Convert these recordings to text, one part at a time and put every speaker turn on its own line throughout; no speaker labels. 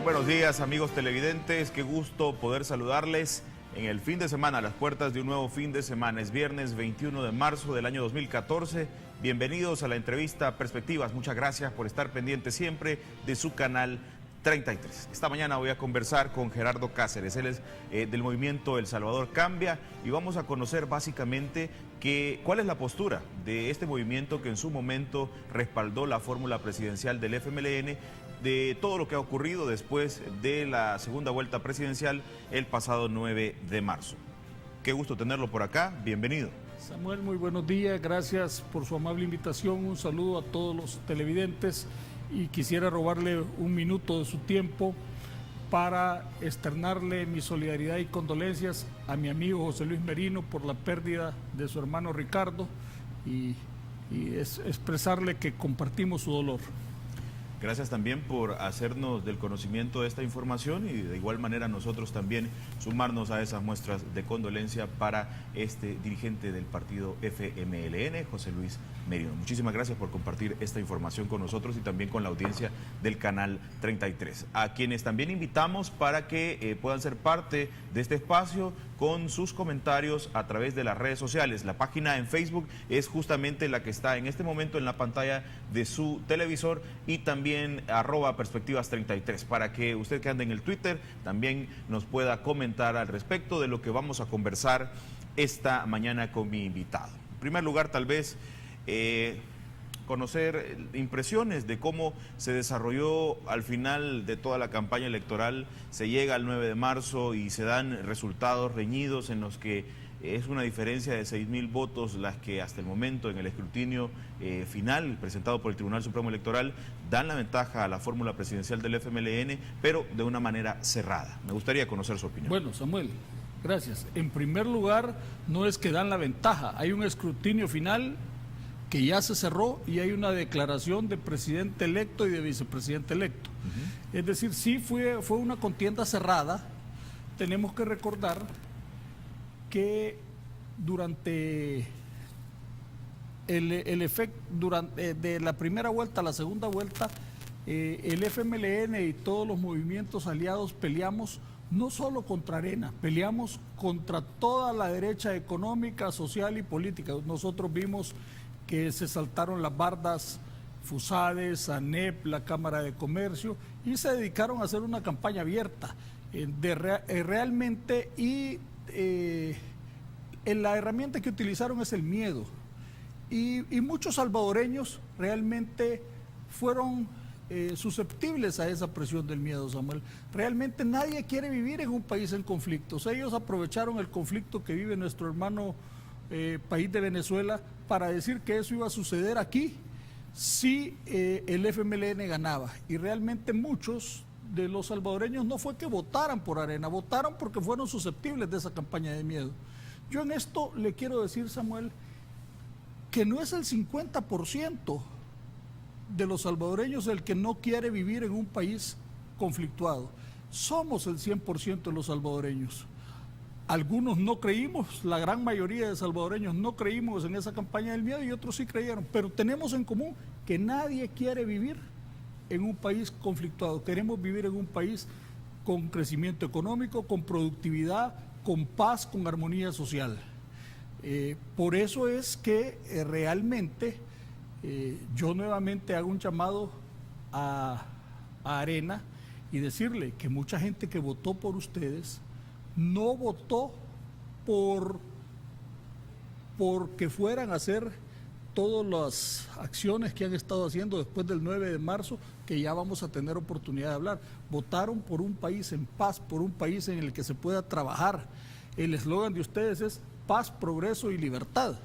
Buenos días, amigos televidentes, qué gusto poder saludarles en el fin de semana, a las puertas de un nuevo fin de semana. Es viernes 21 de marzo del año 2014. Bienvenidos a la entrevista Perspectivas. Muchas gracias por estar pendientes siempre de su canal 33. Esta mañana voy a conversar con Gerardo Cáceres, él es del movimiento El Salvador Cambia, y vamos a conocer básicamente cuál es la postura de este movimiento que en su momento respaldó la fórmula presidencial del FMLN, de todo lo que ha ocurrido después de la segunda vuelta presidencial el pasado 9 de marzo. Qué gusto tenerlo por acá, bienvenido.
Samuel, muy buenos días, gracias por su amable invitación, un saludo a todos los televidentes y quisiera robarle un minuto de su tiempo para externarle mi solidaridad y condolencias a mi amigo José Luis Merino por la pérdida de su hermano Ricardo y expresarle que compartimos su dolor.
Gracias también por hacernos del conocimiento de esta información y de igual manera nosotros también sumarnos a esas muestras de condolencia para este dirigente del partido FMLN, José Luis Merino. Muchísimas gracias por compartir esta información con nosotros y también con la audiencia del canal 33. A quienes también invitamos para que puedan ser parte de este espacio con sus comentarios a través de las redes sociales. La página en Facebook es justamente la que está en este momento en la pantalla de su televisor y también @perspectivas33 para que usted que ande en el Twitter también nos pueda comentar al respecto de lo que vamos a conversar esta mañana con mi invitado. En primer lugar, tal vez conocer impresiones de cómo se desarrolló al final de toda la campaña electoral. Se llega al 9 de marzo y se dan resultados reñidos en los que es una diferencia de 6.000 votos las que hasta el momento en el escrutinio final presentado por el Tribunal Supremo Electoral dan la ventaja a la fórmula presidencial del FMLN, pero de una manera cerrada. Me gustaría conocer su opinión.
Bueno, Samuel, gracias. En primer lugar, no es que dan la ventaja, hay un escrutinio final que ya se cerró y hay una declaración de presidente electo y de vicepresidente electo. Es decir, sí fue una contienda cerrada. Tenemos que recordar que durante el efecto de la primera vuelta a la segunda vuelta, el FMLN y todos los movimientos aliados peleamos no solo contra Arena, peleamos contra toda la derecha económica, social y política. Nosotros vimos que se saltaron las bardas FUSADES, ANEP, la Cámara de Comercio, y se dedicaron a hacer una campaña abierta realmente, y la herramienta que utilizaron es el miedo. Y muchos salvadoreños realmente fueron susceptibles a esa presión del miedo, Samuel. Realmente nadie quiere vivir en un país en conflictos. Ellos aprovecharon el conflicto que vive nuestro hermano país de Venezuela para decir que eso iba a suceder aquí si el FMLN ganaba. Y realmente muchos de los salvadoreños no fue que votaran por Arena, votaron porque fueron susceptibles de esa campaña de miedo. Yo en esto le quiero decir, Samuel, que no es el 50% de los salvadoreños el que no quiere vivir en un país conflictuado. Somos el 100% de los salvadoreños. Algunos no creímos, la gran mayoría de salvadoreños no creímos en esa campaña del miedo y otros sí creyeron, pero tenemos en común que nadie quiere vivir en un país conflictuado. Queremos vivir en un país con crecimiento económico, con productividad, con paz, con armonía social. Por eso es que realmente yo nuevamente hago un llamado a Arena y decirle que mucha gente que votó por ustedes no votó porque fueran a hacer todas las acciones que han estado haciendo después del 9 de marzo, que ya vamos a tener oportunidad de hablar. Votaron por un país en paz, por un país en el que se pueda trabajar. El eslogan de ustedes es paz, progreso y libertad.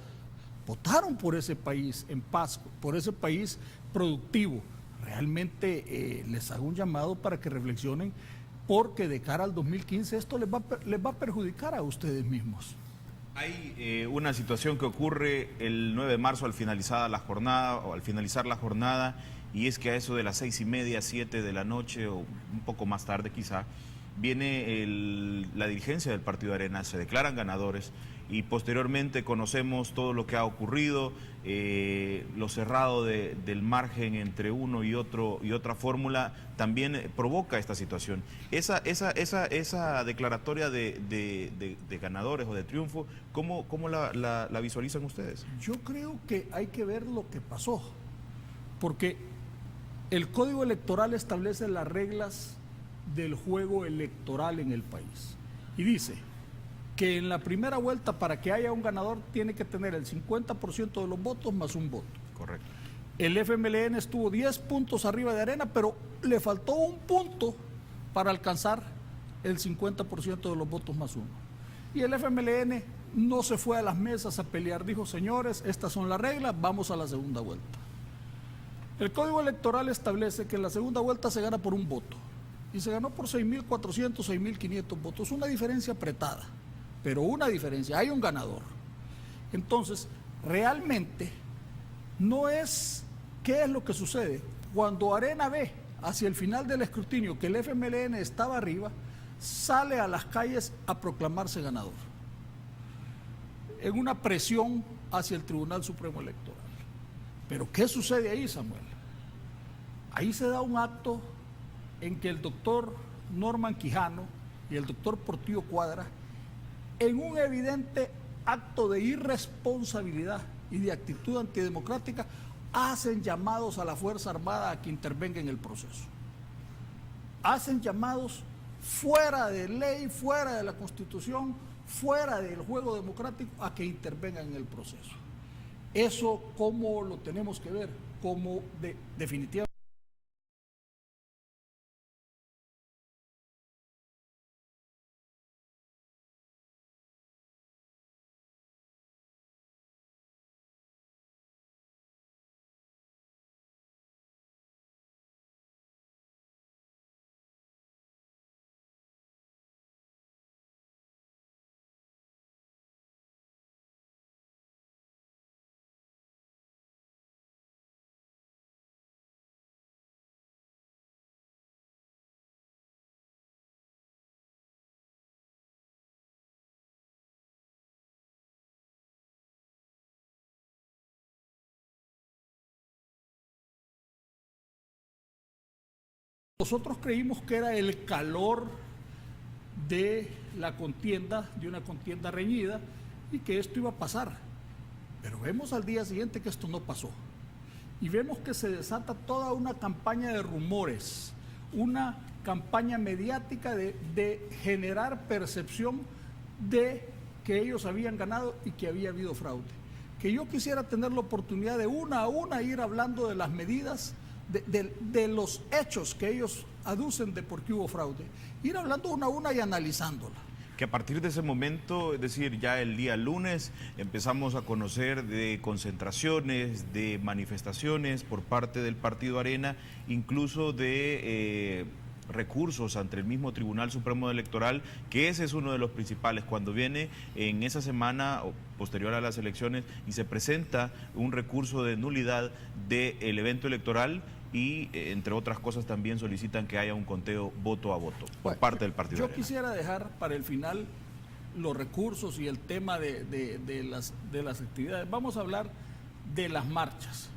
Votaron por ese país en paz, por ese país productivo. Realmente les hago un llamado para que reflexionen, porque de cara al 2015 esto les va a perjudicar a ustedes mismos.
Hay una situación que ocurre el 9 de marzo al finalizar la jornada, y es que a eso de las 6:30, 7 de la noche o un poco más tarde quizá, viene la dirigencia del Partido Arena, se declaran ganadores y posteriormente conocemos todo lo que ha ocurrido, lo cerrado del margen entre uno y otra fórmula también provoca esta situación. Esa declaratoria de ganadores o de triunfo, ¿cómo la visualizan ustedes?
Yo creo que hay que ver lo que pasó, porque el Código Electoral establece las reglas del juego electoral en el país y dice que en la primera vuelta, para que haya un ganador, tiene que tener el 50% de los votos más un voto.
Correcto.
El FMLN estuvo 10 puntos arriba de Arena, pero le faltó un punto para alcanzar el 50% de los votos más uno. Y el FMLN no se fue a las mesas a pelear, dijo: señores, estas son las reglas, vamos a la segunda vuelta. El Código Electoral establece que en la segunda vuelta se gana por un voto, y se ganó por 6.400, 6.500 votos, una diferencia apretada, pero una diferencia, hay un ganador. Entonces, realmente no es qué es lo que sucede. Cuando Arena ve hacia el final del escrutinio que el FMLN estaba arriba, sale a las calles a proclamarse ganador, en una presión hacia el Tribunal Supremo Electoral. Pero ¿qué sucede ahí, Samuel? Ahí se da un acto en que el doctor Norman Quijano y el doctor Portillo Cuadra, en un evidente acto de irresponsabilidad y de actitud antidemocrática, hacen llamados a la Fuerza Armada a que intervenga en el proceso. Hacen llamados fuera de ley, fuera de la Constitución, fuera del juego democrático, a que intervengan en el proceso. Eso, ¿cómo lo tenemos que ver? Como definitivamente. Nosotros creímos que era el calor de la contienda, de una contienda reñida, y que esto iba a pasar. Pero vemos al día siguiente que esto no pasó. Y vemos que se desata toda una campaña de rumores, una campaña mediática de generar percepción de que ellos habían ganado y que había habido fraude. Que yo quisiera tener la oportunidad de una a una ir hablando de las medidas, de los hechos que ellos aducen de por qué hubo fraude, ir hablando una a una y analizándola.
Que a partir de ese momento, es decir, ya el día lunes, empezamos a conocer de concentraciones, de manifestaciones por parte del Partido Arena, incluso de recursos ante el mismo Tribunal Supremo Electoral, que ese es uno de los principales. Cuando viene en esa semana o posterior a las elecciones y se presenta un recurso de nulidad del evento electoral, y entre otras cosas también solicitan que haya un conteo voto a voto por parte del Partido Arena.
Yo quisiera dejar para el final los recursos y el tema de las actividades. Vamos a hablar de las marchas.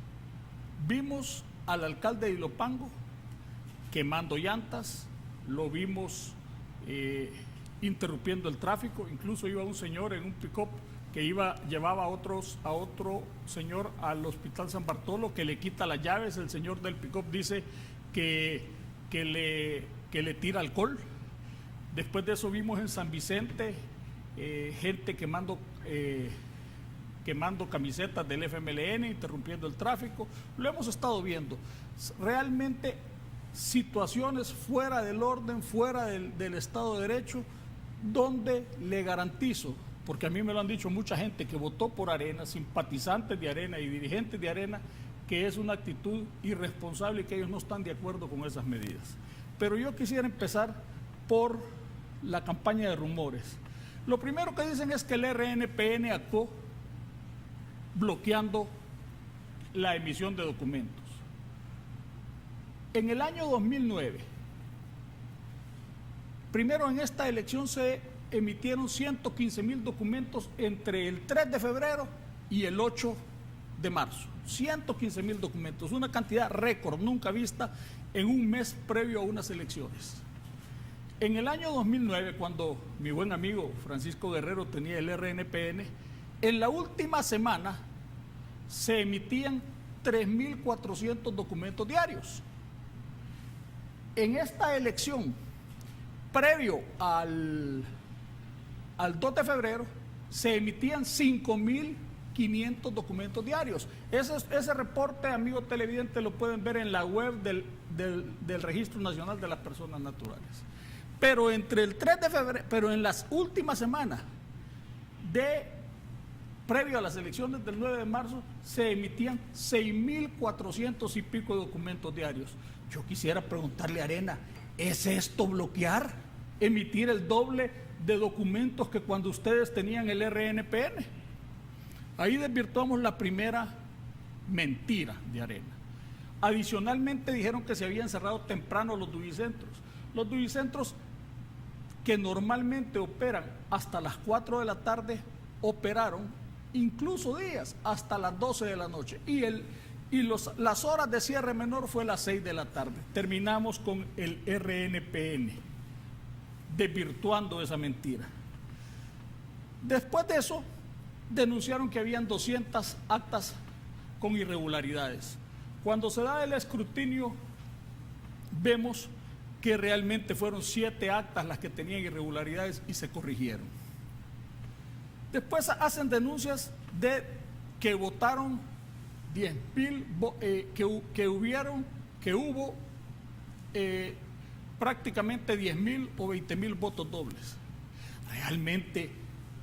Vimos al alcalde de Ilopango quemando llantas, lo vimos interrumpiendo el tráfico, incluso iba un señor en un pick-up que llevaba a otro señor al Hospital San Bartolo, que le quita las llaves. El señor del pick-up dice que le tira alcohol. Después de eso vimos en San Vicente gente quemando camisetas del FMLN, interrumpiendo el tráfico. Lo hemos estado viendo. Realmente situaciones fuera del orden, fuera del Estado de Derecho, donde le garantizo, porque a mí me lo han dicho mucha gente que votó por Arena, simpatizantes de Arena y dirigentes de Arena, que es una actitud irresponsable y que ellos no están de acuerdo con esas medidas. Pero yo quisiera empezar por la campaña de rumores. Lo primero que dicen es que el RNPN actuó bloqueando la emisión de documentos. En el año 2009, primero en esta elección se emitieron 115.000 documentos entre el 3 de febrero y el 8 de marzo. 115.000 documentos, una cantidad récord, nunca vista en un mes previo a unas elecciones. En el año 2009, cuando mi buen amigo Francisco Guerrero tenía el RNPN, en la última semana se emitían 3.400 documentos diarios. En esta elección, previo al 2 de febrero, se emitían 5.500 documentos diarios. Ese reporte, amigos televidentes, lo pueden ver en la web del Registro Nacional de las Personas Naturales. Pero entre el 3 de febrero, pero en las últimas semanas previo a las elecciones del 9 de marzo, se emitían 6.400 y pico de documentos diarios. Yo quisiera preguntarle a Arena, ¿es esto bloquear? ¿Emitir el doble de documentos que cuando ustedes tenían el RNPN? Ahí desvirtuamos la primera mentira de Arena. Adicionalmente dijeron que se habían cerrado temprano los dubicentros. Los dubicentros que normalmente operan hasta las 4 de la tarde, operaron incluso días hasta las 12 de la noche. Las horas de cierre menor fue las 6 de la tarde. Terminamos con el RNPN, desvirtuando esa mentira. Después de eso, denunciaron que habían 200 actas con irregularidades. Cuando se da el escrutinio, vemos que realmente fueron 7 actas las que tenían irregularidades y se corrigieron. Después hacen denuncias de que votaron 10.000, que hubo prácticamente 10.000 o 20.000 votos dobles. Realmente,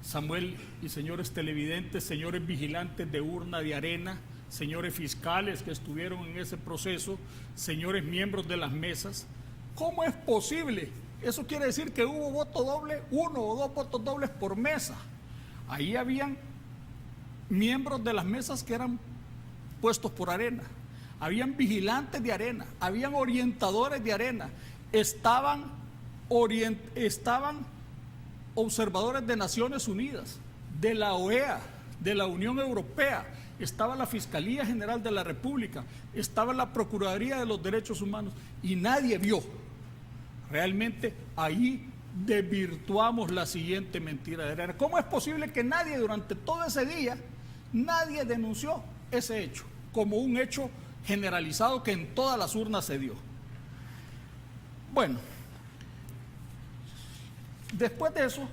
Samuel y señores televidentes, señores vigilantes de urna de Arena, señores fiscales que estuvieron en ese proceso, señores miembros de las mesas, ¿cómo es posible? Eso quiere decir que hubo voto doble, 1 o 2 votos dobles por mesa. Ahí habían miembros de las mesas que eran puestos por Arena, habían vigilantes de Arena, habían orientadores de Arena, estaban observadores de Naciones Unidas, de la OEA, de la Unión Europea, estaba la Fiscalía General de la República, estaba la Procuraduría de los Derechos Humanos y nadie vio. Realmente ahí desvirtuamos la siguiente mentira de Arena. ¿Cómo es posible que nadie durante todo ese día, nadie denunció ese hecho como un hecho generalizado que en todas las urnas se dio? Bueno, después de eso,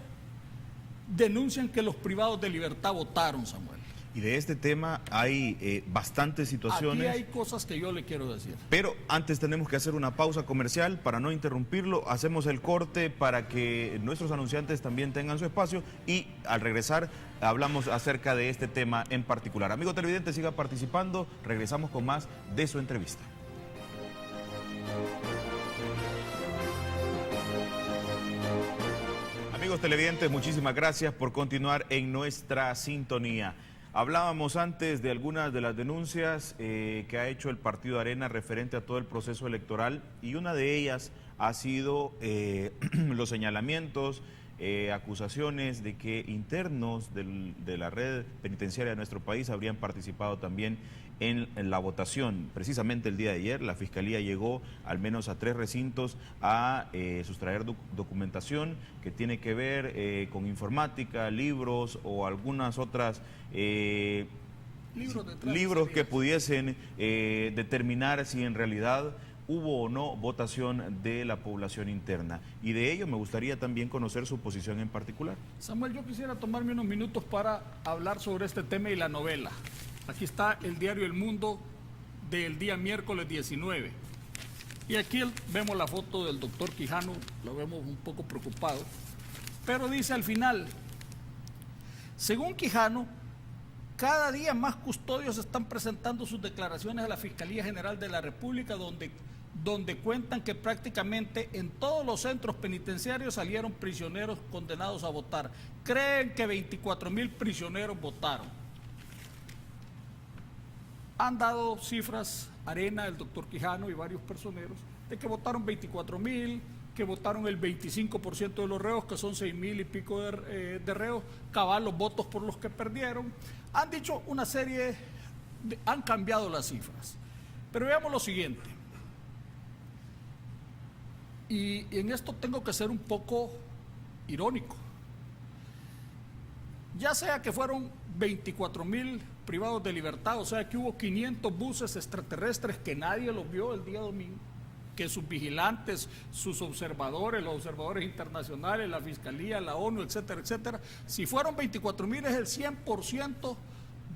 denuncian que los privados de libertad votaron, Samuel.
Y de este tema hay bastantes situaciones.
Aquí hay cosas que yo le quiero decir.
Pero antes tenemos que hacer una pausa comercial para no interrumpirlo. Hacemos el corte para que nuestros anunciantes también tengan su espacio y al regresar hablamos acerca de este tema en particular. Amigo televidente, siga participando. Regresamos con más de su entrevista. Amigos televidentes, muchísimas gracias por continuar en nuestra sintonía. Hablábamos antes de algunas de las denuncias que ha hecho el Partido Arena referente a todo el proceso electoral y una de ellas ha sido los señalamientos, acusaciones de que internos de la red penitenciaria de nuestro país habrían participado también en la votación. Precisamente el día de ayer la Fiscalía llegó al menos a 3 recintos a sustraer documentación que tiene que ver con informática, libros o algunas otras libros que pudiesen determinar si en realidad hubo o no votación de la población interna. Y de ello me gustaría también conocer su posición en particular.
Samuel, yo quisiera tomarme unos minutos para hablar sobre este tema y la novela. Aquí está el diario El Mundo del día miércoles 19. Y aquí vemos la foto del doctor Quijano, lo vemos un poco preocupado. Pero dice al final, según Quijano, cada día más custodios están presentando sus declaraciones a la Fiscalía General de la República, donde cuentan que prácticamente en todos los centros penitenciarios salieron prisioneros condenados a votar. Creen que 24.000 prisioneros votaron. Han dado cifras, Arena, el doctor Quijano y varios personeros, de que votaron 24.000, que votaron el 25% de los reos, que son 6.000 y pico de reos, cabal los votos por los que perdieron. Han dicho una serie, han cambiado las cifras. Pero veamos lo siguiente. Y en esto tengo que ser un poco irónico. Ya sea que fueron 24.000 privados de libertad, o sea que hubo 500 buses extraterrestres que nadie los vio el día domingo, que sus vigilantes, sus observadores, los observadores internacionales, la Fiscalía, la ONU, etcétera, etcétera, si fueron 24.000 es el 100%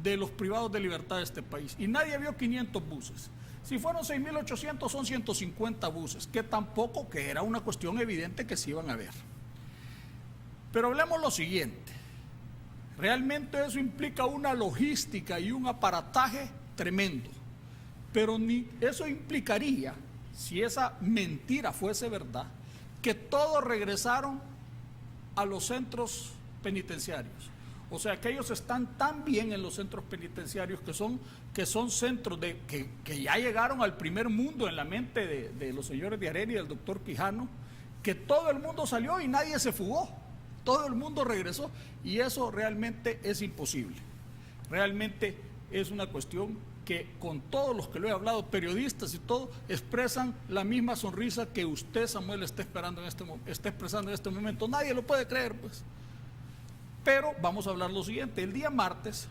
de los privados de libertad de este país, y nadie vio 500 buses. Si fueron 6.800 son 150 buses, que tampoco, que era una cuestión evidente que se iban a ver. Pero hablemos lo siguiente, realmente eso implica una logística y un aparataje tremendo, pero ni eso implicaría, si esa mentira fuese verdad, que todos regresaron a los centros penitenciarios. O sea, que ellos están tan bien en los centros penitenciarios que son centros que ya llegaron al primer mundo en la mente de los señores de Arena y del doctor Quijano, que todo el mundo salió y nadie se fugó, todo el mundo regresó, y eso realmente es imposible. Realmente es una cuestión que con todos los que lo he hablado, periodistas y todo, expresan la misma sonrisa que usted, Samuel, está expresando en este momento. Nadie lo puede creer, pues. Pero vamos a hablar lo siguiente. El día martes,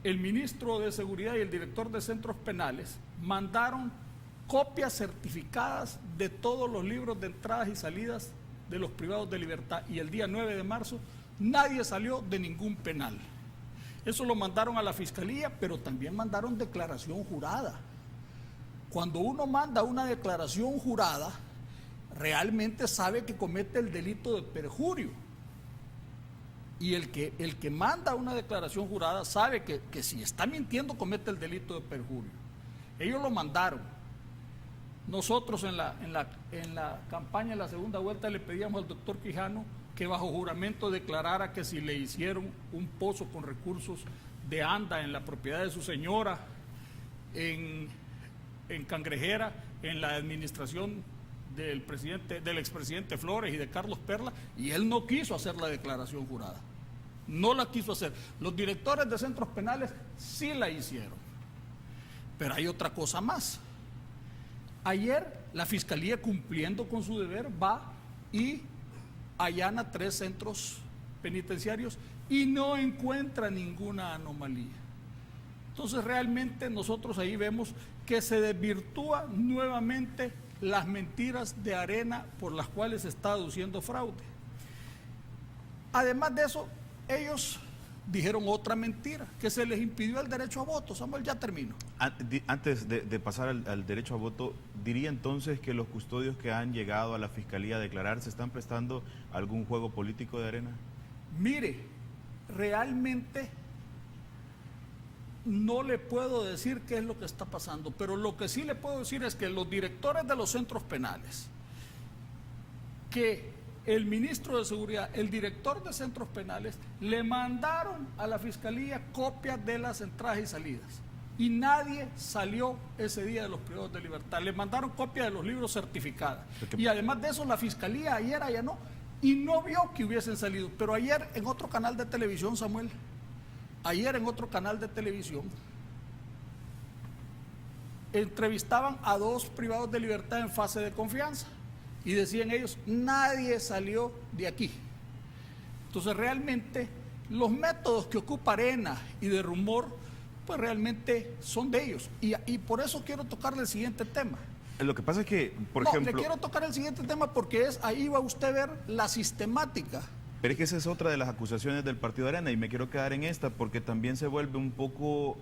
el ministro de Seguridad y el director de centros penales mandaron copias certificadas de todos los libros de entradas y salidas de los privados de libertad, y el día 9 de marzo nadie salió de ningún penal. Eso lo mandaron a la Fiscalía, pero también mandaron declaración jurada. Cuando uno manda una declaración jurada, realmente sabe que comete el delito de perjurio. Y el que manda una declaración jurada sabe que si está mintiendo comete el delito de perjurio. Ellos lo mandaron. Nosotros en la campaña, en la segunda vuelta, le pedíamos al doctor Quijano que bajo juramento declarara que si le hicieron un pozo con recursos de ANDA en la propiedad de su señora, en Cangrejera, en la administración del expresidente Flores y de Carlos Perla, y él no quiso hacer la declaración jurada, no la quiso hacer. Los directores de centros penales sí la hicieron. Pero hay otra cosa más. Ayer la Fiscalía, cumpliendo con su deber, va y allana 3 centros penitenciarios y no encuentra ninguna anomalía. Entonces realmente nosotros ahí vemos que se desvirtúa nuevamente las mentiras de Arena por las cuales se está aduciendo fraude. Además de eso, ellos dijeron otra mentira, que se les impidió el derecho a voto. Samuel, ya termino.
Antes de pasar al derecho a voto, ¿diría entonces que los custodios que han llegado a la Fiscalía a declarar se están prestando algún juego político de Arena?
Mire, realmente no le puedo decir qué es lo que está pasando, pero lo que sí le puedo decir es que los directores de los centros penales, que el ministro de Seguridad, el director de centros penales, le mandaron a la Fiscalía copias de las entradas y salidas, y nadie salió ese día de los privados de libertad. Le mandaron copias de los libros certificadas, y además de eso la Fiscalía ayer allanó y no vio que hubiesen salido. Pero ayer en otro canal de televisión, Samuel, ayer en otro canal de televisión entrevistaban a 2 privados de libertad en fase de confianza y decían ellos, nadie salió de aquí. Entonces realmente los métodos que ocupa Arena y de rumor, pues realmente son de ellos, y por eso quiero tocarle el siguiente tema.
Lo que pasa es que, por ejemplo...
le quiero tocar el siguiente tema porque ahí va usted a ver la sistemática.
Pero es que esa es otra de las acusaciones del partido Arena, y me quiero quedar en esta porque también se vuelve un poco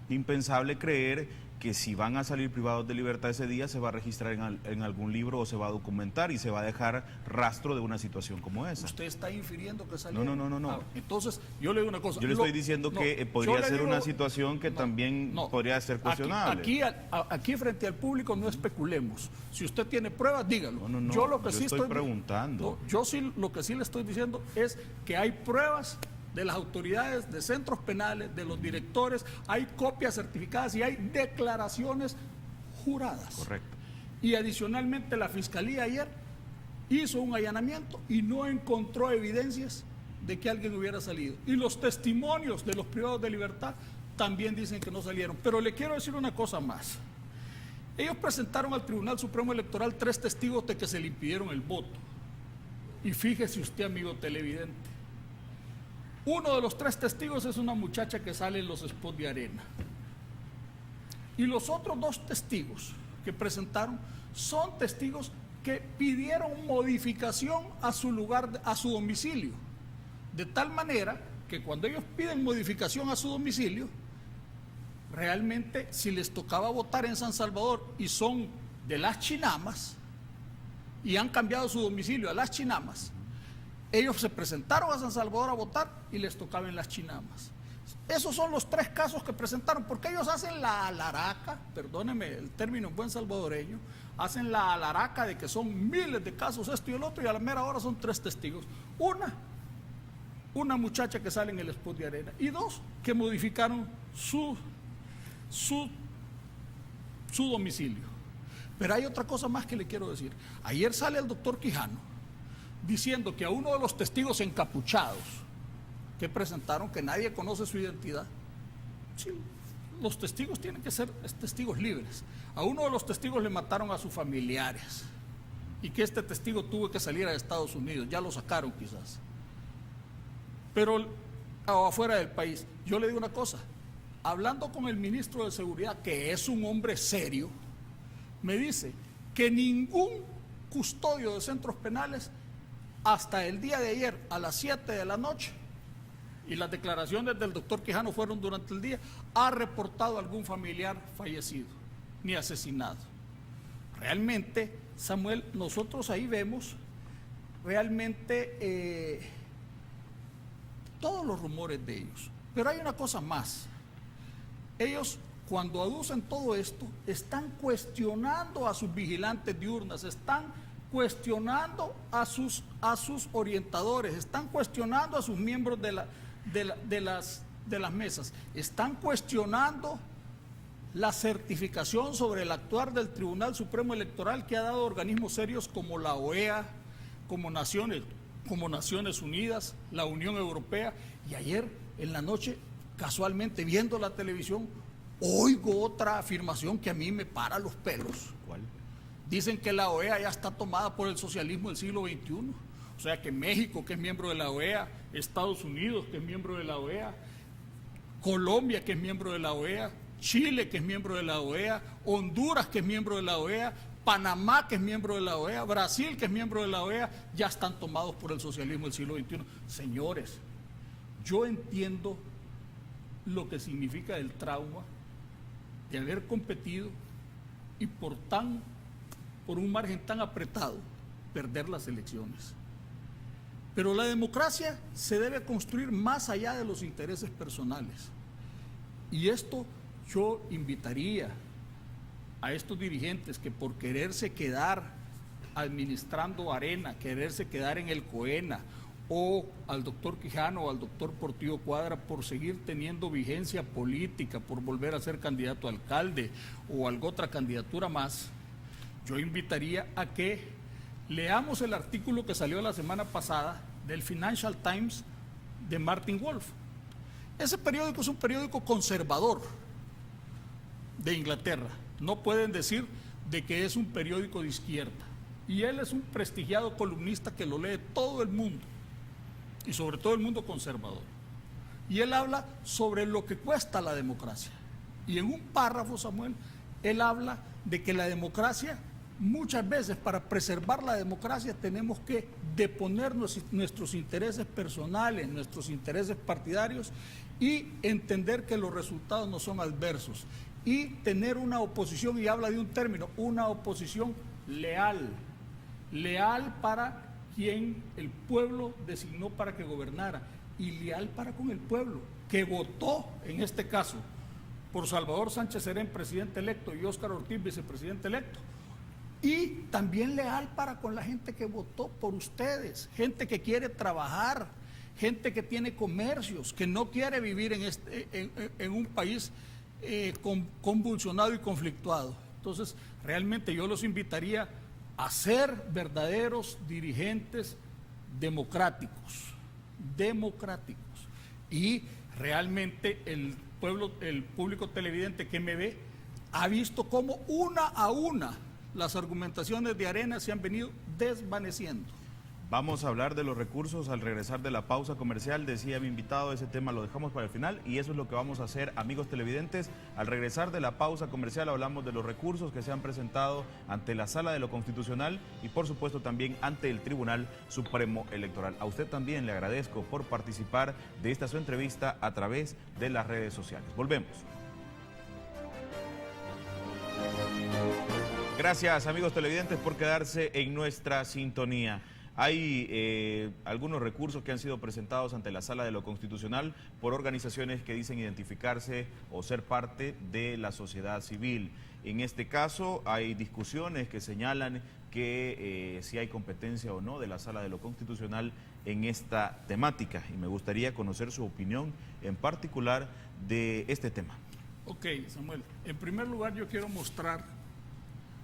impensable creer que si van a salir privados de libertad ese día se va a registrar en algún libro o se va a documentar y se va a dejar rastro de una situación como esa.
¿Usted está infiriendo que salieron?
No.
Entonces, yo le digo una cosa.
Yo le estoy diciendo que podría ser una situación que también podría ser cuestionable.
Aquí frente al público no especulemos. Si usted tiene pruebas, dígalo.
Yo lo que sí estoy preguntando.
Yo sí, lo que sí le estoy diciendo es que hay pruebas de las autoridades de centros penales, de los directores, hay copias certificadas y hay declaraciones juradas.
Correcto.
Y adicionalmente la Fiscalía ayer hizo un allanamiento y no encontró evidencias de que alguien hubiera salido. Y los testimonios de los privados de libertad también dicen que no salieron. Pero le quiero decir una cosa más. Ellos presentaron al Tribunal Supremo Electoral 3 testigos de que se le impidieron el voto. Y fíjese usted, amigo televidente, uno de los 3 testigos es una muchacha que sale en los spots de Arena. Y los otros 2 testigos que presentaron son testigos que pidieron modificación a su lugar, a su domicilio. De tal manera que cuando ellos piden modificación a su domicilio, realmente si les tocaba votar en San Salvador y son de Las Chinamas y han cambiado su domicilio a Las Chinamas, ellos se presentaron a San Salvador a votar y les tocaba en Las Chinamas. Esos son los 3 casos que presentaron, porque ellos hacen la alaraca, perdóneme el término en buen salvadoreño, hacen la alaraca de que son miles de casos, esto y el otro, y a la mera hora son 3 testigos. Una muchacha que sale en el spot de Arena, y 2 que modificaron su domicilio. Pero hay otra cosa más que le quiero decir. Ayer sale el doctor Quijano diciendo que a uno de los testigos encapuchados que presentaron, que nadie conoce su identidad, sí, los testigos tienen que ser testigos libres. A uno de los testigos le mataron a sus familiares y que este testigo tuvo que salir a Estados Unidos, ya lo sacaron quizás, pero afuera del país. Yo le digo una cosa, hablando con el ministro de Seguridad, que es un hombre serio, me dice que ningún custodio de centros penales hasta el día de ayer a las 7 de la noche, y las declaraciones del doctor Quijano fueron durante el día, ha reportado algún familiar fallecido ni asesinado. Realmente, Samuel, nosotros ahí vemos realmente todos los rumores de ellos. Pero hay una cosa más. Ellos, cuando aducen todo esto, están cuestionando a sus vigilantes de urnas, están cuestionando a sus orientadores, están cuestionando a sus miembros de las mesas, están cuestionando la certificación sobre el actuar del Tribunal Supremo Electoral que ha dado organismos serios como la OEA, como Naciones Unidas, la Unión Europea. Y ayer en la noche, casualmente viendo la televisión, oigo otra afirmación que a mí me para los pelos.
¿Cuál?
Dicen que la OEA ya está tomada por el socialismo del siglo XXI. O sea que México, que es miembro de la OEA, Estados Unidos, que es miembro de la OEA, Colombia, que es miembro de la OEA, Chile, que es miembro de la OEA, Honduras, que es miembro de la OEA, Panamá, que es miembro de la OEA, Brasil, que es miembro de la OEA, ya están tomados por el socialismo del siglo XXI. Señores, yo entiendo lo que significa el trauma de haber competido y por un margen tan apretado perder las elecciones. Pero la democracia se debe construir más allá de los intereses personales. Y esto yo invitaría a estos dirigentes que por quererse quedar administrando Arena, quererse quedar en el COENA, o al doctor Quijano o al doctor Portillo Cuadra por seguir teniendo vigencia política, por volver a ser candidato a alcalde o alguna otra candidatura más, yo invitaría a que leamos el artículo que salió la semana pasada del Financial Times de Martin Wolf. Ese periódico es un periódico conservador de Inglaterra. No pueden decir de que es un periódico de izquierda. Y él es un prestigiado columnista que lo lee todo el mundo, y sobre todo el mundo conservador. Y él habla sobre lo que cuesta la democracia. Y en un párrafo, Samuel, él habla de que la democracia, muchas veces para preservar la democracia tenemos que deponer nuestros intereses personales, nuestros intereses partidarios, y entender que los resultados no son adversos, y tener una oposición, y habla de un término, una oposición leal para quien el pueblo designó para que gobernara, y leal para con el pueblo, que votó, en este caso, por Salvador Sánchez Serén, presidente electo, y Óscar Ortiz, vicepresidente electo, y también leal para con la gente que votó por ustedes, gente que quiere trabajar, gente que tiene comercios, que no quiere vivir en un país convulsionado y conflictuado. Entonces, realmente yo los invitaría a ser verdaderos dirigentes democráticos, y realmente el público televidente que me ve ha visto cómo una a una las argumentaciones de Arena se han venido desvaneciendo.
Vamos a hablar de los recursos al regresar de la pausa comercial. Decía mi invitado, ese tema lo dejamos para el final y eso es lo que vamos a hacer, amigos televidentes. Al regresar de la pausa comercial hablamos de los recursos que se han presentado ante la Sala de lo Constitucional y por supuesto también ante el Tribunal Supremo Electoral. A usted también le agradezco por participar de esta su entrevista a través de las redes sociales. Volvemos. Gracias, amigos televidentes, por quedarse en nuestra sintonía. Hay algunos recursos que han sido presentados ante la Sala de lo Constitucional por organizaciones que dicen identificarse o ser parte de la sociedad civil. En este caso hay discusiones que señalan que si hay competencia o no de la Sala de lo Constitucional en esta temática y me gustaría conocer su opinión en particular de este tema.
Ok, Samuel. En primer lugar yo quiero mostrar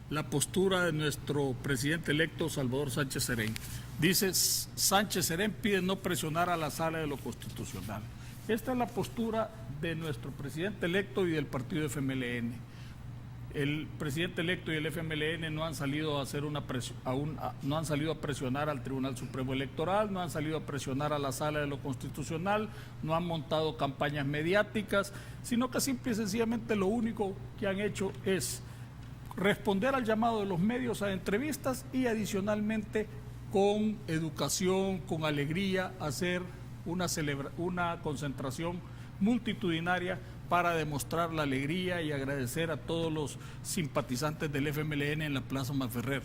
la postura de nuestro presidente electo Salvador Sánchez Serén. Dice, Sánchez Serén pide no presionar a la Sala de lo Constitucional. Esta es la postura de nuestro presidente electo y del partido FMLN. El presidente electo y el FMLN no han salido a hacer no han salido a presionar al Tribunal Supremo Electoral, no han salido a presionar a la Sala de lo Constitucional, no han montado campañas mediáticas, sino que simple y sencillamente lo único que han hecho es responder al llamado de los medios a entrevistas y adicionalmente con educación, con alegría, hacer una concentración multitudinaria para demostrar la alegría y agradecer a todos los simpatizantes del FMLN en la Plaza Masferrer.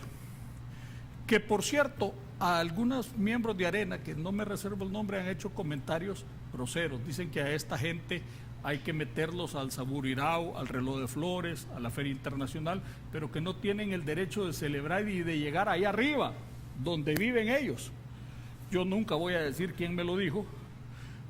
Que por cierto, a algunos miembros de Arena, que no me reservo el nombre, han hecho comentarios groseros. Dicen que a esta gente hay que meterlos al Saburirao, al Reloj de Flores, a la Feria Internacional, pero que no tienen el derecho de celebrar y de llegar ahí arriba, donde viven ellos. Yo nunca voy a decir quién me lo dijo,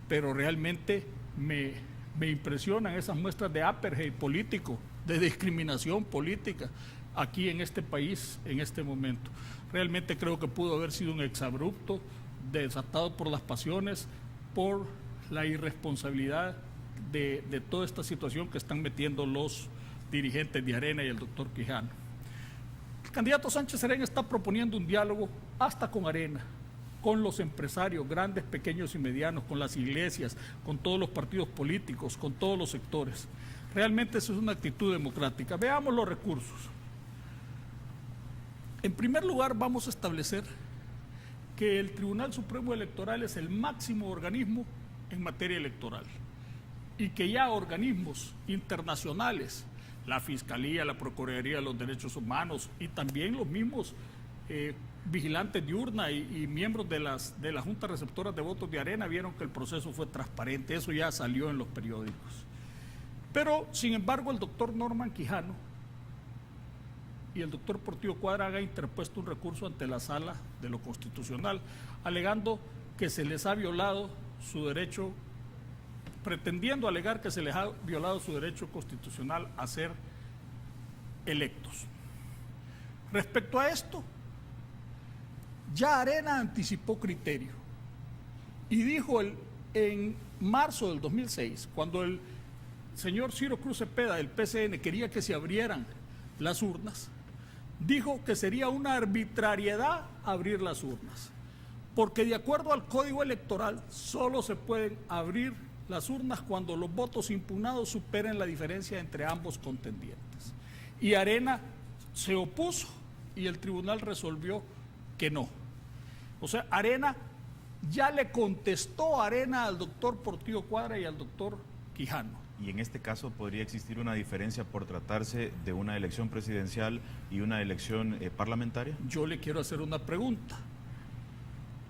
pero realmente me impresionan esas muestras de apartheid político, de discriminación política aquí en este país en este momento. Realmente creo que pudo haber sido un exabrupto, desatado por las pasiones, por la irresponsabilidad de toda esta situación que están metiendo los dirigentes de Arena y el doctor Quijano. El candidato Sánchez Serén está proponiendo un diálogo hasta con Arena, con los empresarios grandes, pequeños y medianos, con las iglesias, con todos los partidos políticos, con todos los sectores. Realmente eso es una actitud democrática. Veamos los recursos. En primer lugar, vamos a establecer que el Tribunal Supremo Electoral es el máximo organismo en materia electoral y que ya organismos internacionales, la Fiscalía, la Procuraduría de los Derechos Humanos y también los mismos vigilantes de urna y miembros de las juntas receptoras de votos de Arena vieron que el proceso fue transparente. Eso ya salió en los periódicos. Pero, sin embargo, el doctor Norman Quijano y el doctor Portillo Cuadra han interpuesto un recurso ante la Sala de lo Constitucional, alegando que se les ha violado su derecho, pretendiendo alegar que se les ha violado su derecho constitucional a ser electos. Respecto a esto, ya Arena anticipó criterio y dijo en marzo del 2006, cuando el señor Ciro Cruz Cepeda del PCN quería que se abrieran las urnas, dijo que sería una arbitrariedad abrir las urnas, porque de acuerdo al Código Electoral solo se pueden abrir las urnas cuando los votos impugnados superen la diferencia entre ambos contendientes. Y Arena se opuso y el tribunal resolvió que no. O sea, Arena ya le contestó al doctor Portillo Cuadra y al doctor Quijano.
Y en este caso podría existir una diferencia por tratarse de una elección presidencial y una elección parlamentaria.
Yo le quiero hacer una pregunta.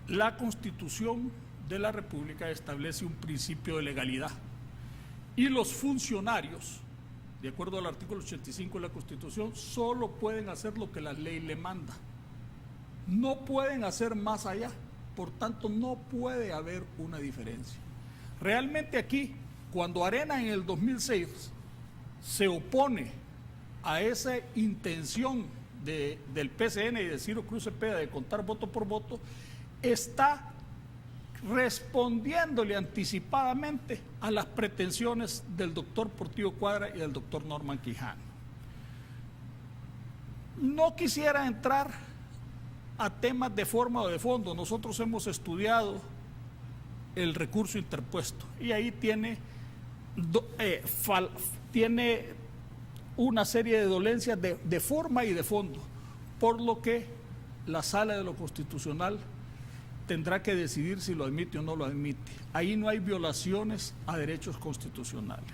La Constitución de la República establece un principio de legalidad y los funcionarios, de acuerdo al artículo 85 de la Constitución, solo pueden hacer lo que la ley le manda. No pueden hacer más allá, por tanto no puede haber una diferencia. Realmente aquí, cuando Arena en el 2006 se opone a esa intención del PCN y de Ciro Cruz Cepeda de contar voto por voto, está respondiéndole anticipadamente a las pretensiones del doctor Portillo Cuadra y del doctor Norman Quijano. No quisiera entrar a temas de forma o de fondo. Nosotros hemos estudiado el recurso interpuesto y ahí tiene una serie de dolencias de forma y de fondo, por lo que la Sala de lo Constitucional tendrá que decidir si lo admite o no lo admite. Ahí no hay violaciones a derechos constitucionales.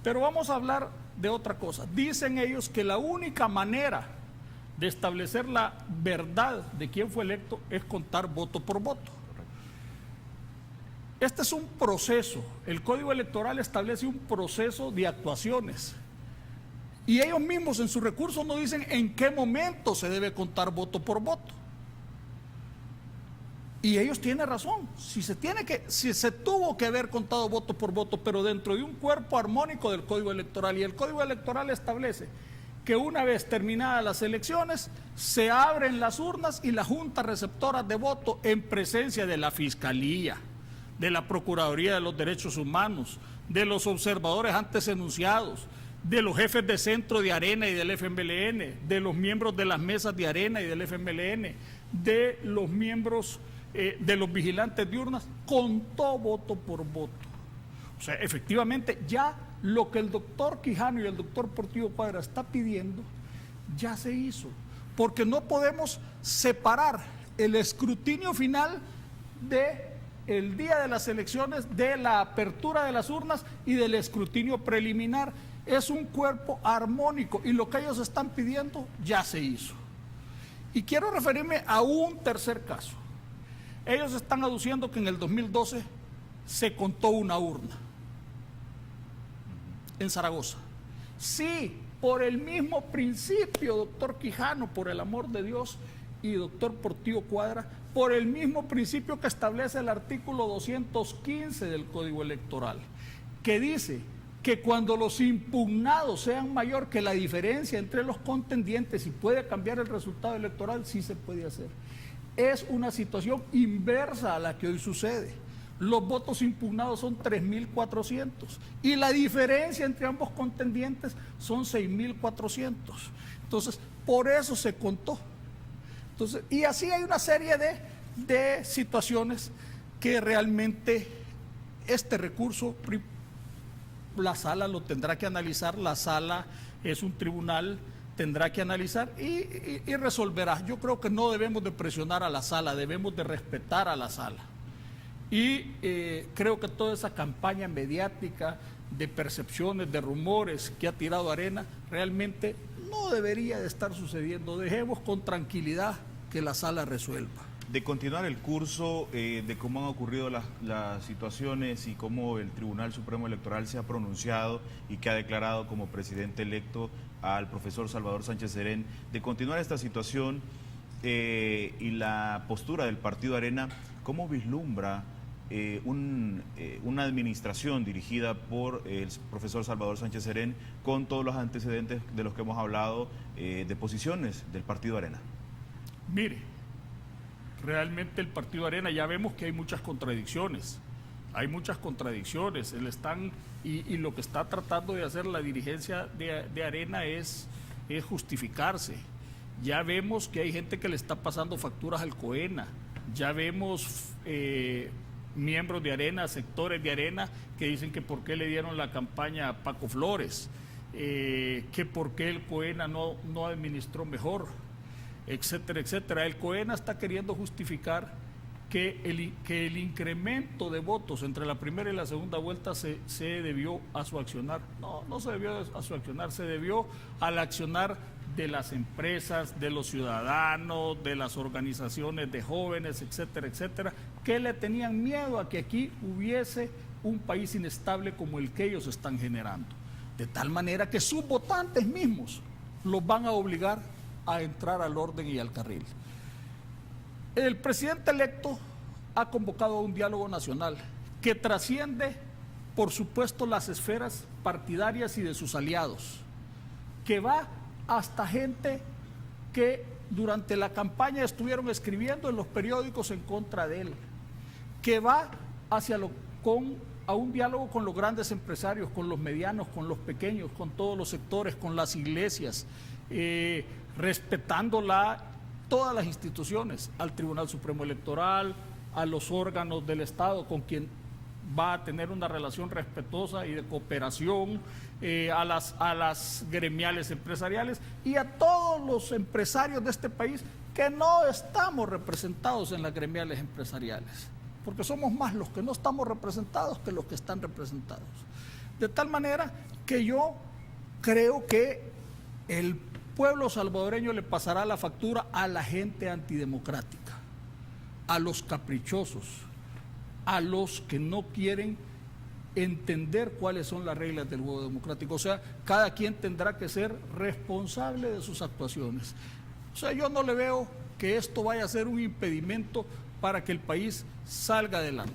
Pero vamos a hablar de otra cosa. Dicen ellos que la única manera de establecer la verdad de quién fue electo es contar voto por voto. Este es un proceso. El Código Electoral establece un proceso de actuaciones. Y ellos mismos en su recurso no dicen en qué momento se debe contar voto por voto. Y ellos tienen razón. Si se tuvo que haber contado voto por voto, pero dentro de un cuerpo armónico del Código Electoral, y el Código Electoral establece que una vez terminadas las elecciones, se abren las urnas y las juntas receptoras de voto en presencia de la Fiscalía, de la Procuraduría de los Derechos Humanos, de los observadores antes enunciados, de los jefes de centro de Arena y del FMLN, de los miembros de las mesas de Arena y del FMLN, de los miembros de los vigilantes de urnas, contó voto por voto. O sea, efectivamente, ya lo que el doctor Quijano y el doctor Portillo Cuadra está pidiendo, ya se hizo. Porque no podemos separar el escrutinio final del día de las elecciones, de la apertura de las urnas y del escrutinio preliminar. Es un cuerpo armónico y lo que ellos están pidiendo ya se hizo. Y quiero referirme a un tercer caso. Ellos están aduciendo que en el 2012 se contó una urna en Zaragoza. Sí, por el mismo principio, doctor Quijano, por el amor de Dios, y doctor Portillo Cuadra, por el mismo principio que establece el artículo 215 del Código Electoral, que dice que cuando los impugnados sean mayor que la diferencia entre los contendientes y puede cambiar el resultado electoral, sí se puede hacer. Es una situación inversa a la que hoy sucede. Los votos impugnados son 3.400 y la diferencia entre ambos contendientes son 6.400. Entonces, por eso se contó. Entonces, y así hay una serie de situaciones que realmente este recurso la sala lo tendrá que analizar. La sala es un tribunal, tendrá que analizar y resolverá. Yo creo que no debemos de presionar a la sala, debemos de respetar a la sala. Y creo que toda esa campaña mediática de percepciones, de rumores que ha tirado Arena, realmente no debería de estar sucediendo. Dejemos con tranquilidad que la sala resuelva.
De continuar el curso de cómo han ocurrido las situaciones y cómo el Tribunal Supremo Electoral se ha pronunciado y que ha declarado como presidente electo al profesor Salvador Sánchez Serén, de continuar esta situación y la postura del Partido Arena, ¿cómo vislumbra una administración dirigida por el profesor Salvador Sánchez Serén con todos los antecedentes de los que hemos hablado de posiciones del Partido Arena?
Mire, realmente el Partido Arena, ya vemos que hay muchas contradicciones. Hay muchas contradicciones. Y lo que está tratando de hacer la dirigencia de Arena es justificarse. Ya vemos que hay gente que le está pasando facturas al COENA. Ya vemos miembros de Arena, sectores de Arena, que dicen que por qué le dieron la campaña a Paco Flores, que por qué el COENA no administró mejor, etcétera, etcétera. El COENA está queriendo justificar que el incremento de votos entre la primera y la segunda vuelta se debió a su accionar. No se debió a su accionar, se debió al accionar de las empresas, de los ciudadanos, de las organizaciones de jóvenes, etcétera, etcétera, que le tenían miedo a que aquí hubiese un país inestable como el que ellos están generando. De tal manera que sus votantes mismos los van a obligar a entrar al orden y al carril. El presidente electo ha convocado a un diálogo nacional que trasciende, por supuesto, las esferas partidarias y de sus aliados. que va hasta gente que durante la campaña estuvieron escribiendo en los periódicos en contra de él, que va a un diálogo con los grandes empresarios, con los medianos, con los pequeños, con todos los sectores, con las iglesias, respetando todas las instituciones, al Tribunal Supremo Electoral, a los órganos del Estado con quien va a tener una relación respetuosa y de cooperación, a las gremiales empresariales y a todos los empresarios de este país que no estamos representados en las gremiales empresariales, porque somos más los que no estamos representados que los que están representados. De tal manera que yo creo que el pueblo salvadoreño le pasará la factura a la gente antidemocrática, a los caprichosos, a los que no quieren entender cuáles son las reglas del juego democrático. O sea, cada quien tendrá que ser responsable de sus actuaciones. O sea, yo no le veo que esto vaya a ser un impedimento para que el país salga adelante.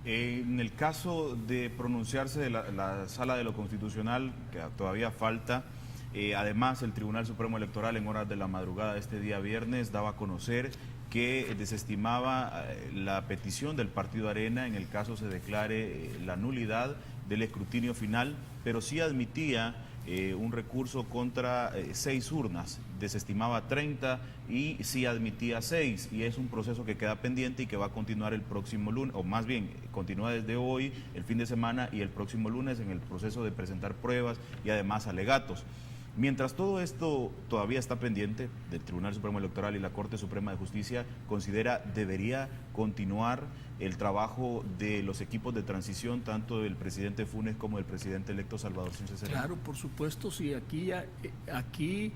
En el caso de pronunciarse de la Sala de lo Constitucional, que todavía falta, además el Tribunal Supremo Electoral en horas de la madrugada de este día viernes daba a conocer que desestimaba la petición del Partido Arena en el caso se declare la nulidad del escrutinio final, pero sí admitía un recurso contra 6 urnas, desestimaba 30 y sí admitía 6, y es un proceso que queda pendiente y que va a continuar el próximo lunes, o más bien continúa desde hoy, el fin de semana y el próximo lunes en el proceso de presentar pruebas y además alegatos. Mientras todo esto todavía está pendiente del Tribunal Supremo Electoral y la Corte Suprema de Justicia, ¿considera debería continuar el trabajo de los equipos de transición, tanto del presidente Funes como del presidente electo Salvador Sánchez Sereno?
Claro, por supuesto, sí, aquí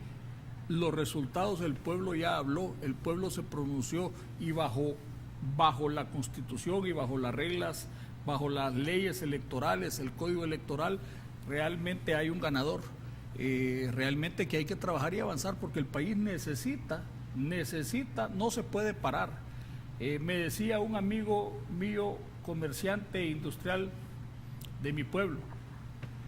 los resultados el pueblo ya habló, el pueblo se pronunció y bajo la Constitución y bajo las reglas, bajo las leyes electorales, el Código Electoral, realmente hay un ganador. Realmente que hay que trabajar y avanzar porque el país necesita, no se puede parar. Me decía un amigo mío, comerciante industrial de mi pueblo,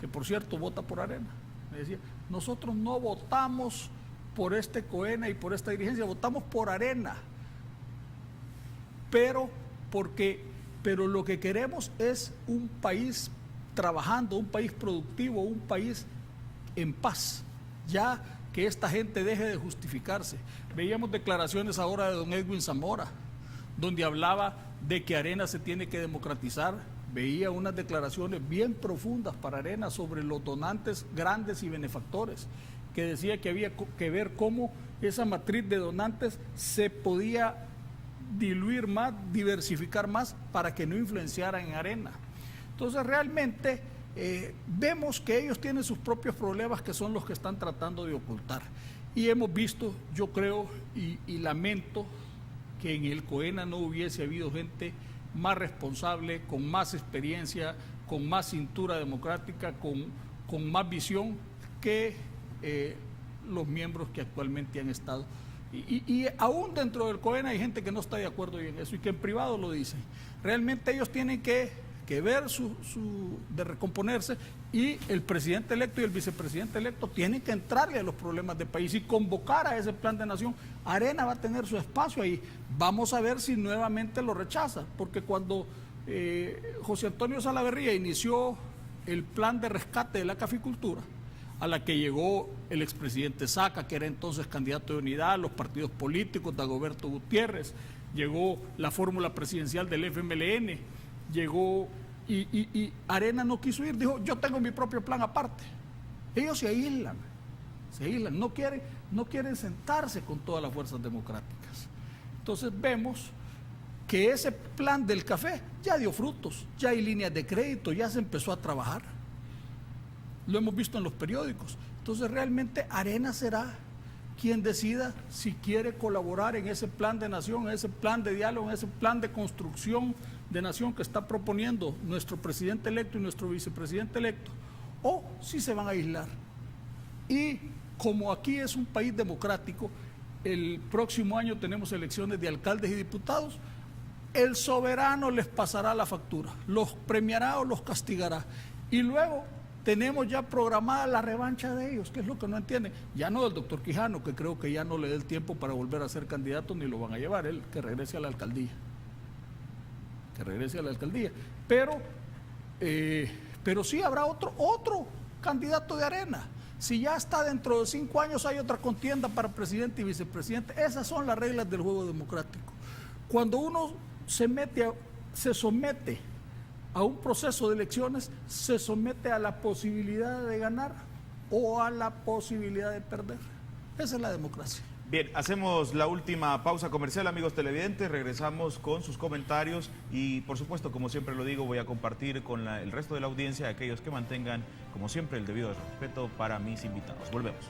que por cierto vota por Arena, me decía, nosotros no votamos por este COENA y por esta dirigencia, votamos por Arena, pero lo que queremos es un país trabajando, un país productivo, un país en paz, ya que esta gente deje de justificarse. Veíamos declaraciones ahora de don Edwin Zamora, donde hablaba de que Arena se tiene que democratizar. Veía unas declaraciones bien profundas para Arena sobre los donantes grandes y benefactores, que decía que había que ver cómo esa matriz de donantes se podía diluir más, diversificar más, para que no influenciaran en Arena. Entonces realmente vemos que ellos tienen sus propios problemas que son los que están tratando de ocultar. Y hemos visto, yo creo y lamento, que en el COENA no hubiese habido gente más responsable, con más experiencia, con más cintura democrática, con más visión que los miembros que actualmente han estado. Y aún dentro del COENA hay gente que no está de acuerdo en eso y que en privado lo dicen. Realmente ellos tienen que ver de recomponerse, y el presidente electo y el vicepresidente electo tienen que entrarle a los problemas del país y convocar a ese plan de nación. Arena va a tener su espacio ahí. Vamos a ver si nuevamente lo rechaza, porque cuando José Antonio Salaverría inició el plan de rescate de la caficultura, a la que llegó el expresidente Saca, que era entonces candidato de unidad, los partidos políticos, Dagoberto Gutiérrez, llegó la fórmula presidencial del FMLN, llegó y Arena no quiso ir, dijo, yo tengo mi propio plan aparte. Ellos se aíslan, no quieren sentarse con todas las fuerzas democráticas. Entonces vemos que ese plan del café ya dio frutos, ya hay líneas de crédito, ya se empezó a trabajar. Lo hemos visto en los periódicos. Entonces realmente Arena será quien decida si quiere colaborar en ese plan de nación, en ese plan de diálogo, en ese plan de construcción de nación que está proponiendo nuestro presidente electo y nuestro vicepresidente electo, o si se van a aislar. Y como aquí es un país democrático, el próximo año tenemos elecciones de alcaldes y diputados, el soberano les pasará la factura, los premiará o los castigará, y luego tenemos ya programada la revancha de ellos, que es lo que no entienden. Ya no del doctor Quijano, que creo que ya no le dé el tiempo para volver a ser candidato ni lo van a llevar, él que regrese a la alcaldía. Que regrese a la alcaldía. Pero sí habrá otro candidato de Arena. Si ya está dentro de 5 años hay otra contienda para presidente y vicepresidente. Esas son las reglas del juego democrático. Cuando uno se somete a un proceso de elecciones, se somete a la posibilidad de ganar o a la posibilidad de perder. Esa es la democracia.
Bien, hacemos la última pausa comercial, amigos televidentes, regresamos con sus comentarios y por supuesto, como siempre lo digo, voy a compartir con el resto de la audiencia, aquellos que mantengan, como siempre, el debido respeto para mis invitados. Volvemos.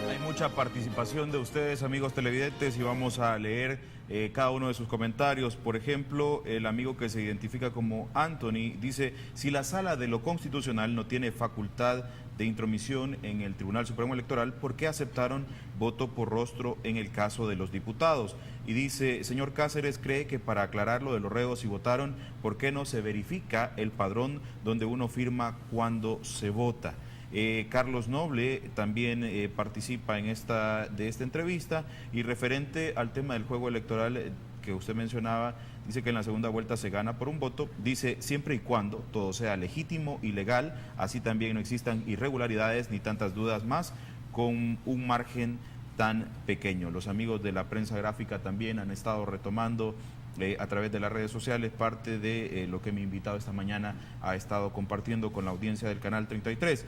Hay mucha participación de ustedes, amigos televidentes, y vamos a leer cada uno de sus comentarios. Por ejemplo, el amigo que se identifica como Anthony dice: si la Sala de lo Constitucional no tiene facultad de intromisión en el Tribunal Supremo Electoral, ¿por qué aceptaron voto por rostro en el caso de los diputados? Y dice: señor Cáceres, ¿cree que para aclarar lo de los reos si votaron, por qué no se verifica el padrón donde uno firma cuando se vota? Carlos Noble también participa de esta entrevista, y referente al tema del juego electoral que usted mencionaba, dice que en la segunda vuelta se gana por un voto, dice siempre y cuando todo sea legítimo y legal, así también no existan irregularidades ni tantas dudas más con un margen tan pequeño. Los amigos de la prensa gráfica también han estado retomando a través de las redes sociales parte de lo que mi invitado esta mañana ha estado compartiendo con la audiencia del Canal 33.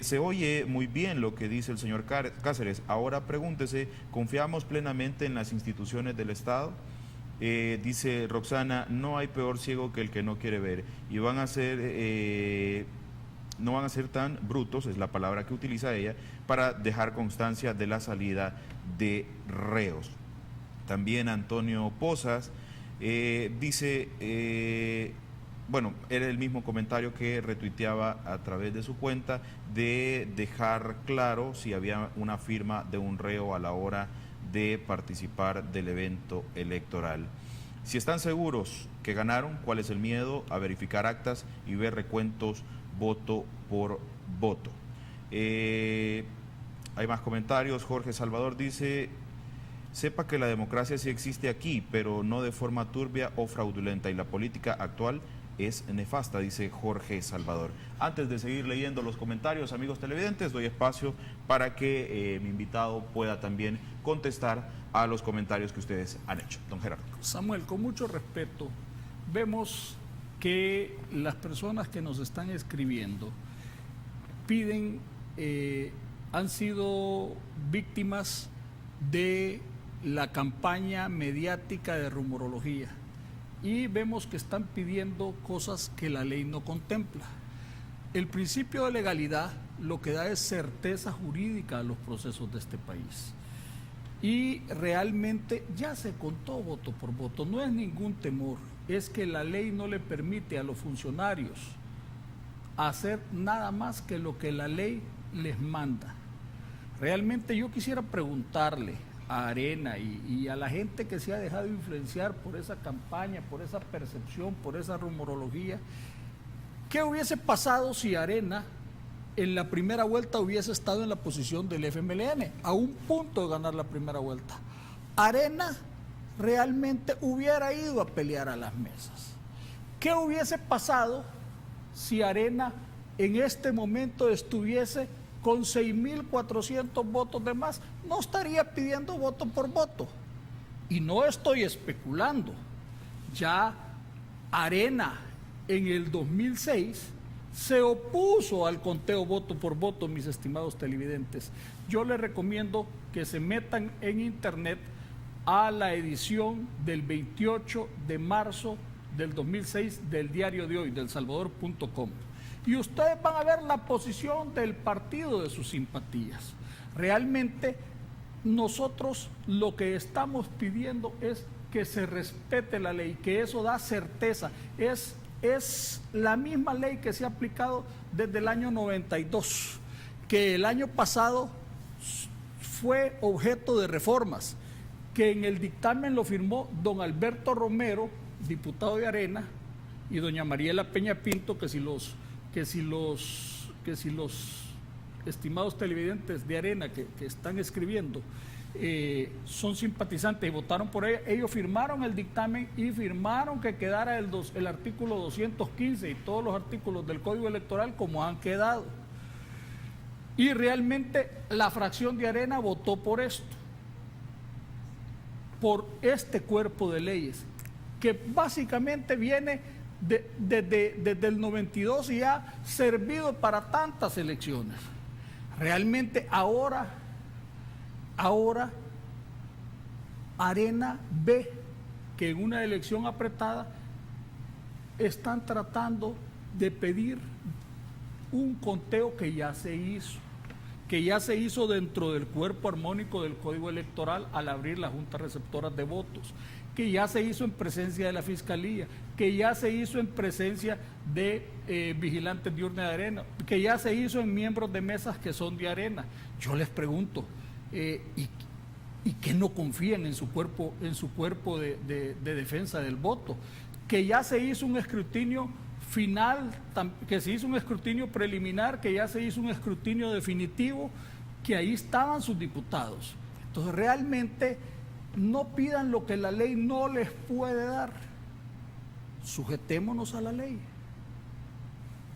Se oye muy bien lo que dice el señor Cáceres. Ahora pregúntese, ¿confiamos plenamente en las instituciones del Estado? Dice Roxana: no hay peor ciego que el que no quiere ver, y van a ser... no van a ser tan brutos, es la palabra que utiliza ella, para dejar constancia de la salida de reos. También Antonio Pozas dice, bueno, era el mismo comentario que retuiteaba a través de su cuenta, de dejar claro si había una firma de un reo a la hora de participar del evento electoral. Si están seguros que ganaron, ¿cuál es el miedo a verificar actas y ver recuentos voto por voto? Hay más comentarios. Jorge Salvador dice: sepa que la democracia sí existe aquí, pero no de forma turbia o fraudulenta, y la política actual es nefasta, dice Jorge Salvador. Antes de seguir leyendo los comentarios, amigos televidentes, doy espacio para que mi invitado pueda también contestar a los comentarios que ustedes han hecho. Don Gerardo.
Samuel, con mucho respeto, vemos que las personas que nos están escribiendo piden, han sido víctimas de la campaña mediática de rumorología, y vemos que están pidiendo cosas que la ley no contempla. El principio de legalidad lo que da es certeza jurídica a los procesos de este país, y realmente ya se contó voto por voto, no es ningún temor, es que la ley no le permite a los funcionarios hacer nada más que lo que la ley les manda. Realmente yo quisiera preguntarle a Arena y a la gente que se ha dejado influenciar por esa campaña, por esa percepción, por esa rumorología, ¿qué hubiese pasado si Arena en la primera vuelta hubiese estado en la posición del FMLN, a un punto de ganar la primera vuelta? Arena realmente hubiera ido a pelear a las mesas. ¿Qué hubiese pasado si Arena en este momento estuviese con 6.400 votos de más? No estaría pidiendo voto por voto. Y no estoy especulando. Ya Arena en el 2006 se opuso al conteo voto por voto, mis estimados televidentes. Yo les recomiendo que se metan en internet a la edición del 28 de marzo del 2006 del diario de hoy, del Salvador.com. Y ustedes van a ver la posición del partido de sus simpatías. Realmente nosotros lo que estamos pidiendo es que se respete la ley, que eso da certeza. Es la misma ley que se ha aplicado desde el año 92, que el año pasado fue objeto de reformas, que en el dictamen lo firmó don Alberto Romero, diputado de Arena, y doña Mariela Peña Pinto, que si los estimados televidentes de Arena que están escribiendo son simpatizantes y votaron por ella, ellos firmaron el dictamen y firmaron que quedara el artículo 215 y todos los artículos del Código Electoral como han quedado. Y realmente la fracción de Arena votó por esto, por este cuerpo de leyes, que básicamente viene desde el 92 y ha servido para tantas elecciones. Realmente ahora Arena ve que en una elección apretada están tratando de pedir un conteo que ya se hizo dentro del cuerpo armónico del Código Electoral al abrir las juntas receptoras de votos, que ya se hizo en presencia de la Fiscalía, que ya se hizo en presencia de vigilantes de urna de Arena, que ya se hizo en miembros de mesas que son de Arena. Yo les pregunto, ¿y que no confían en su cuerpo de defensa del voto? Que ya se hizo un escrutinio final, que se hizo un escrutinio preliminar, que ya se hizo un escrutinio definitivo, que ahí estaban sus diputados. Entonces realmente no pidan lo que la ley no les puede dar. Sujetémonos a la ley.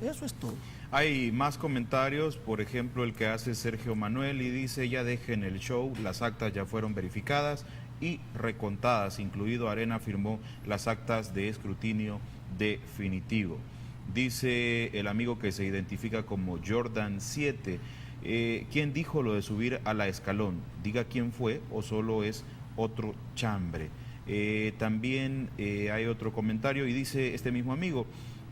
Eso es todo.
Hay más comentarios, por ejemplo el que hace Sergio Manuel y dice: ya dejen el show, las actas ya fueron verificadas y recontadas, incluido Arena firmó las actas de escrutinio definitivo. Dice el amigo que se identifica como Jordan 7, ¿quién dijo lo de subir a la escalón? Diga quién fue o solo es otro chambre. También hay otro comentario y dice este mismo amigo: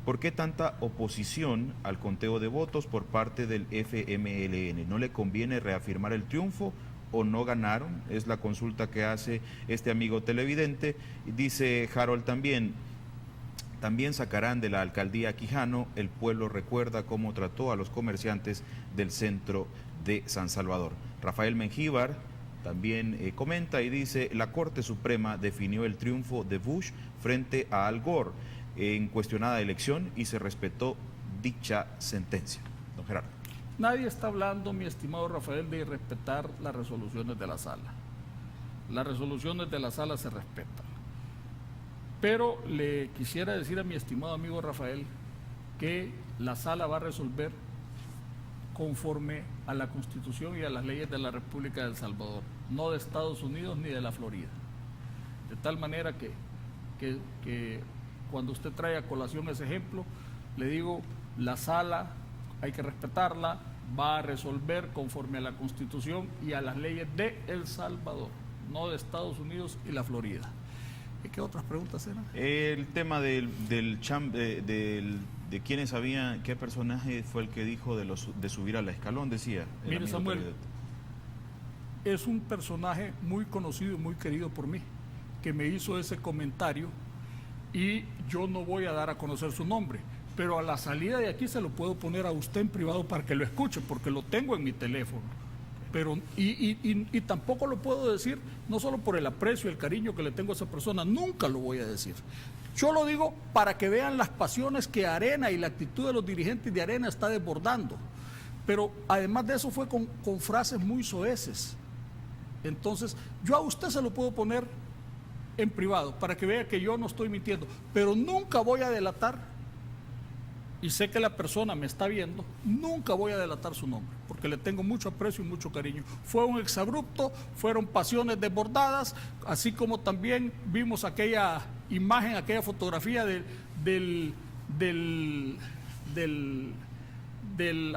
¿por qué tanta oposición al conteo de votos por parte del FMLN? ¿No le conviene reafirmar el triunfo o no ganaron? Es la consulta que hace este amigo televidente. Dice Harold también sacarán de la alcaldía Quijano, el pueblo recuerda cómo trató a los comerciantes del centro de San Salvador. Rafael Mengíbar también comenta y dice: la Corte Suprema definió el triunfo de Bush frente a Al Gore en cuestionada elección y se respetó dicha sentencia. Don Gerardo.
Nadie está hablando, mi estimado Rafael, de respetar las resoluciones de la sala. Las resoluciones de la sala se respetan. Pero le quisiera decir a mi estimado amigo Rafael que la sala va a resolver conforme a la Constitución y a las leyes de la República de El Salvador, no de Estados Unidos ni de la Florida. De tal manera que cuando usted trae a colación ese ejemplo, le digo, la sala hay que respetarla, va a resolver conforme a la Constitución y a las leyes de El Salvador, no de Estados Unidos y la Florida. ¿Y qué otras preguntas eran?
El tema de quiénes sabían, qué personaje fue el que dijo de subir al escalón, decía.
Mire, Samuel, es un personaje muy conocido y muy querido por mí, que me hizo ese comentario y yo no voy a dar a conocer su nombre, pero a la salida de aquí se lo puedo poner a usted en privado para que lo escuche, porque lo tengo en mi teléfono. Pero, y tampoco lo puedo decir, no solo por el aprecio y el cariño que le tengo a esa persona, nunca lo voy a decir. Yo lo digo para que vean las pasiones que Arena y la actitud de los dirigentes de Arena está desbordando. Pero además de eso fue con frases muy soeces. Entonces, yo a usted se lo puedo poner en privado para que vea que yo no estoy mintiendo, pero nunca voy a delatar. Y sé que la persona me está viendo, nunca voy a delatar su nombre, porque le tengo mucho aprecio y mucho cariño. Fue un exabrupto, fueron pasiones desbordadas, así como también vimos aquella imagen, aquella fotografía del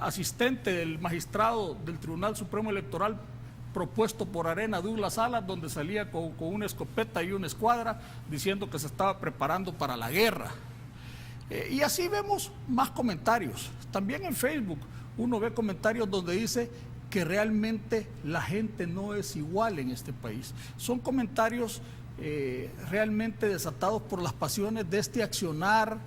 asistente, del magistrado del Tribunal Supremo Electoral propuesto por Arena, Douglas Salas, donde salía con una escopeta y una escuadra diciendo que se estaba preparando para la guerra. Y así vemos más comentarios. También en Facebook uno ve comentarios donde dice que realmente la gente no es igual en este país. Son comentarios realmente desatados por las pasiones de este accionar,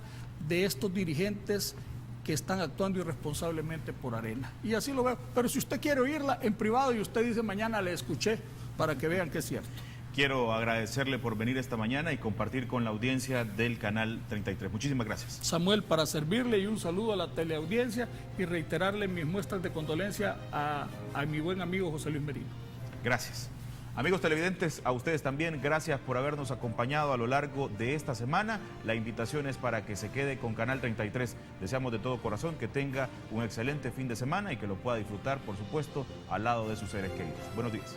de estos dirigentes que están actuando irresponsablemente por Arena. Y así lo veo. Pero si usted quiere oírla en privado y usted dice mañana le escuché, para que vean que es cierto.
quiero agradecerle por venir esta mañana y compartir con la audiencia del Canal 33. Muchísimas gracias.
Samuel, para servirle, y un saludo a la teleaudiencia y reiterarle mis muestras de condolencia a mi buen amigo José Luis Merino.
Gracias. Amigos televidentes, a ustedes también, gracias por habernos acompañado a lo largo de esta semana. La invitación es para que se quede con Canal 33. Deseamos de todo corazón que tenga un excelente fin de semana y que lo pueda disfrutar, por supuesto, al lado de sus seres queridos. Buenos días.